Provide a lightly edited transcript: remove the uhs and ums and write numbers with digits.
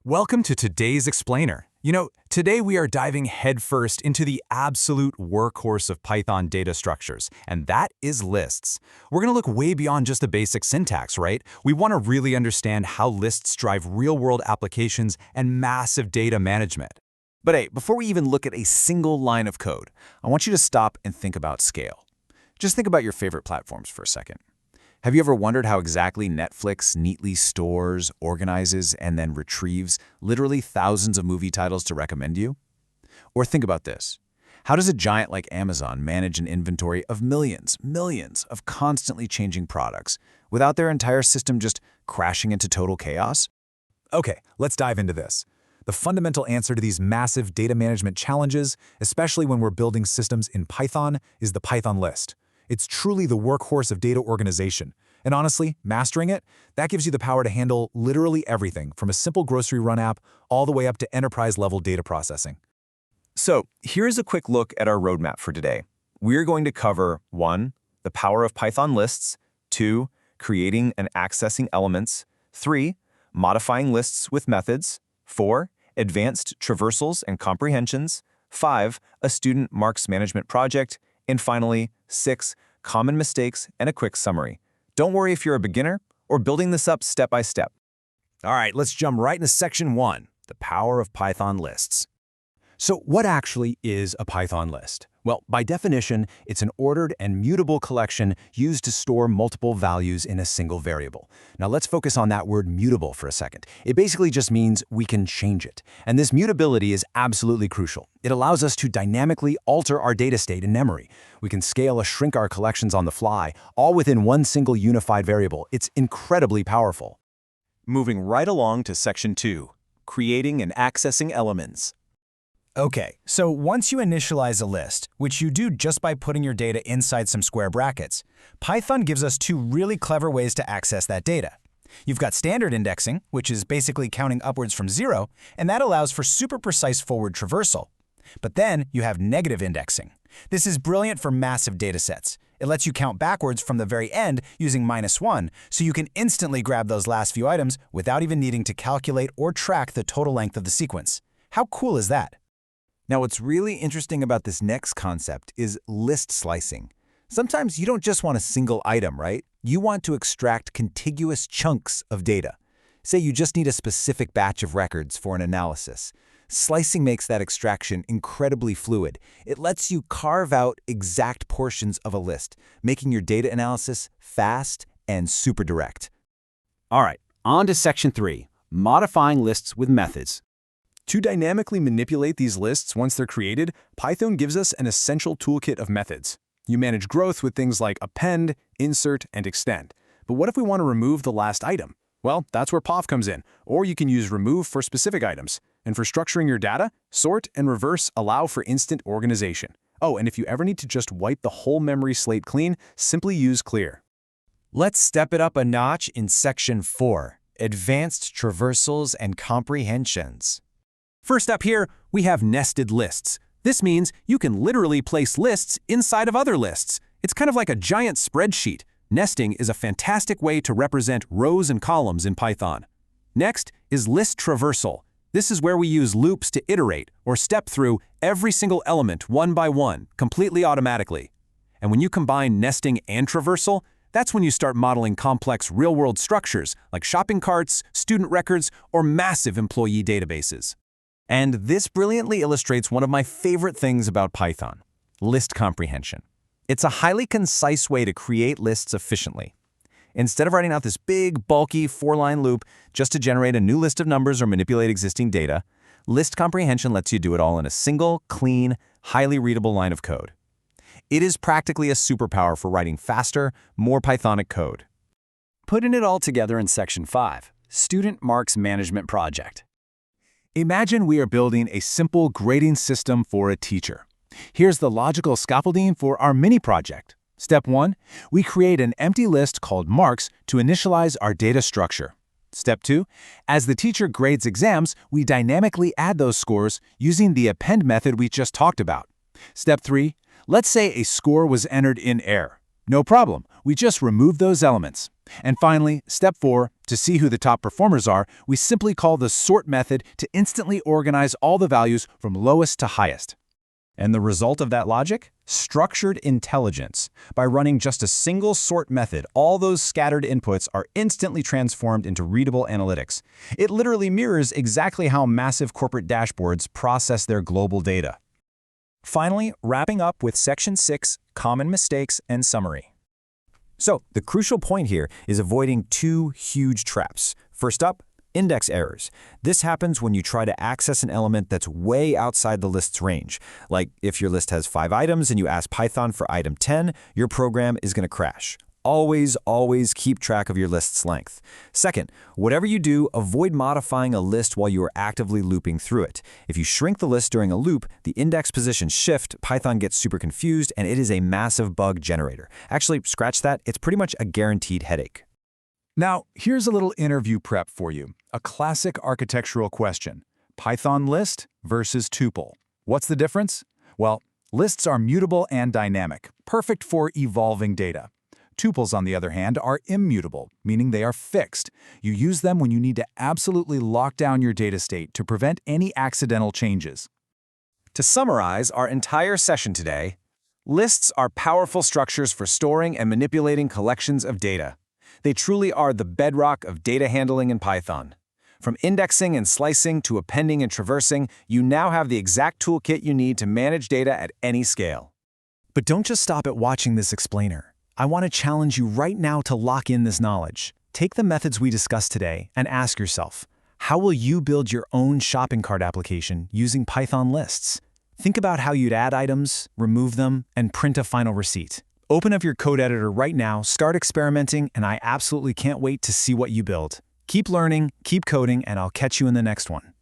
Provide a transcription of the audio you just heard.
Welcome to today's Explainer. Today we are diving headfirst into the absolute workhorse of Python data structures, and that is lists. We're going to look way beyond just the basic syntax, right? We want to really understand how lists drive real-world applications and massive data management. But hey, before we even look at a single line of code, I want you to stop and think about scale. Just think about your favorite platforms for a second. Have you ever wondered how exactly Netflix neatly stores, organizes, and then retrieves literally thousands of movie titles to recommend you? Or think about this. How does a giant like Amazon manage an inventory of millions of constantly changing products without their entire system just crashing into total chaos? Okay, let's dive into this. The fundamental answer to these massive data management challenges, especially when we're building systems in Python, is the Python list. It's truly the workhorse of data organization. And honestly, mastering it, that gives you the power to handle literally everything from a simple grocery run app all the way up to enterprise-level data processing. So here's a quick look at our roadmap for today. We're going to cover 1. The power of Python lists, 2. Creating and accessing elements, 3. Modifying lists with methods, 4. Advanced traversals and comprehensions, 5. A student marks management project, and finally, 6. Common mistakes and a quick summary. Don't worry if you're a beginner or building this up step by step. All right, let's jump right into section 1, the power of Python lists. So what actually is a Python list? Well, by definition, it's an ordered and mutable collection used to store multiple values in a single variable. Now let's focus on that word mutable for a second. It basically just means we can change it. And this mutability is absolutely crucial. It allows us to dynamically alter our data state in memory. We can scale or shrink our collections on the fly, all within one single unified variable. It's incredibly powerful. Moving right along to section 2, creating and accessing elements. Okay, so once you initialize a list, which you do just by putting your data inside some square brackets, Python gives us 2 really clever ways to access that data. You've got standard indexing, which is basically counting upwards from 0, and that allows for super precise forward traversal. But then you have negative indexing. This is brilliant for massive datasets. It lets you count backwards from the very end using -1, so you can instantly grab those last few items without even needing to calculate or track the total length of the sequence. How cool is that? Now, what's really interesting about this next concept is list slicing. Sometimes you don't just want a single item, right? You want to extract contiguous chunks of data. Say you just need a specific batch of records for an analysis. Slicing makes that extraction incredibly fluid. It lets you carve out exact portions of a list, making your data analysis fast and super direct. All right, on to section 3, modifying lists with methods. To dynamically manipulate these lists once they're created, Python gives us an essential toolkit of methods. You manage growth with things like append, insert, and extend. But what if we want to remove the last item? Well, that's where pov comes in, or you can use remove for specific items. And for structuring your data, sort and reverse allow for instant organization. Oh, and if you ever need to just wipe the whole memory slate clean, simply use clear. Let's step it up a notch in section 4, advanced traversals and comprehensions. First up here, we have nested lists. This means you can literally place lists inside of other lists. It's kind of like a giant spreadsheet. Nesting is a fantastic way to represent rows and columns in Python. Next is list traversal. This is where we use loops to iterate or step through every single element one by one, completely automatically. And when you combine nesting and traversal, that's when you start modeling complex real-world structures like shopping carts, student records, or massive employee databases. And this brilliantly illustrates one of my favorite things about Python, list comprehension. It's a highly concise way to create lists efficiently. Instead of writing out this big, bulky 4-line loop just to generate a new list of numbers or manipulate existing data, list comprehension lets you do it all in a single, clean, highly readable line of code. It is practically a superpower for writing faster, more Pythonic code. Putting it all together in section 5, student marks management project. Imagine we are building a simple grading system for a teacher. Here's the logical scaffolding for our mini project. Step 1, we create an empty list called marks to initialize our data structure. Step 2, as the teacher grades exams, we dynamically add those scores using the append method we just talked about. Step 3, let's say a score was entered in error. No problem, we just remove those elements. And finally, step 4, To see who the top performers are, we simply call the sort method to instantly organize all the values from lowest to highest. And the result of that logic? Structured intelligence. By running just a single sort method, all those scattered inputs are instantly transformed into readable analytics. It literally mirrors exactly how massive corporate dashboards process their global data. Finally, wrapping up with Section 6, Common Mistakes and Summary. So, the crucial point here is avoiding two huge traps. First up, index errors. This happens when you try to access an element that's way outside the list's range. Like if your list has 5 items and you ask Python for item 10, your program is going to crash. Always keep track of your list's length. Second, whatever you do, avoid modifying a list while you are actively looping through it. If you shrink the list during a loop, the index positions shift, Python gets super confused, and it is a massive bug generator. Actually, scratch that, it's pretty much a guaranteed headache. Now, here's a little interview prep for you. A classic architectural question. Python list versus tuple. What's the difference? Well, lists are mutable and dynamic, perfect for evolving data. Tuples, on the other hand, are immutable, meaning they are fixed. You use them when you need to absolutely lock down your data state to prevent any accidental changes. To summarize our entire session today, lists are powerful structures for storing and manipulating collections of data. They truly are the bedrock of data handling in Python. From indexing and slicing to appending and traversing, you now have the exact toolkit you need to manage data at any scale. But don't just stop at watching this explainer. I want to challenge you right now to lock in this knowledge. Take the methods we discussed today and ask yourself, how will you build your own shopping cart application using Python lists? Think about how you'd add items, remove them, and print a final receipt. Open up your code editor right now, start experimenting, and I absolutely can't wait to see what you build. Keep learning, keep coding, and I'll catch you in the next one.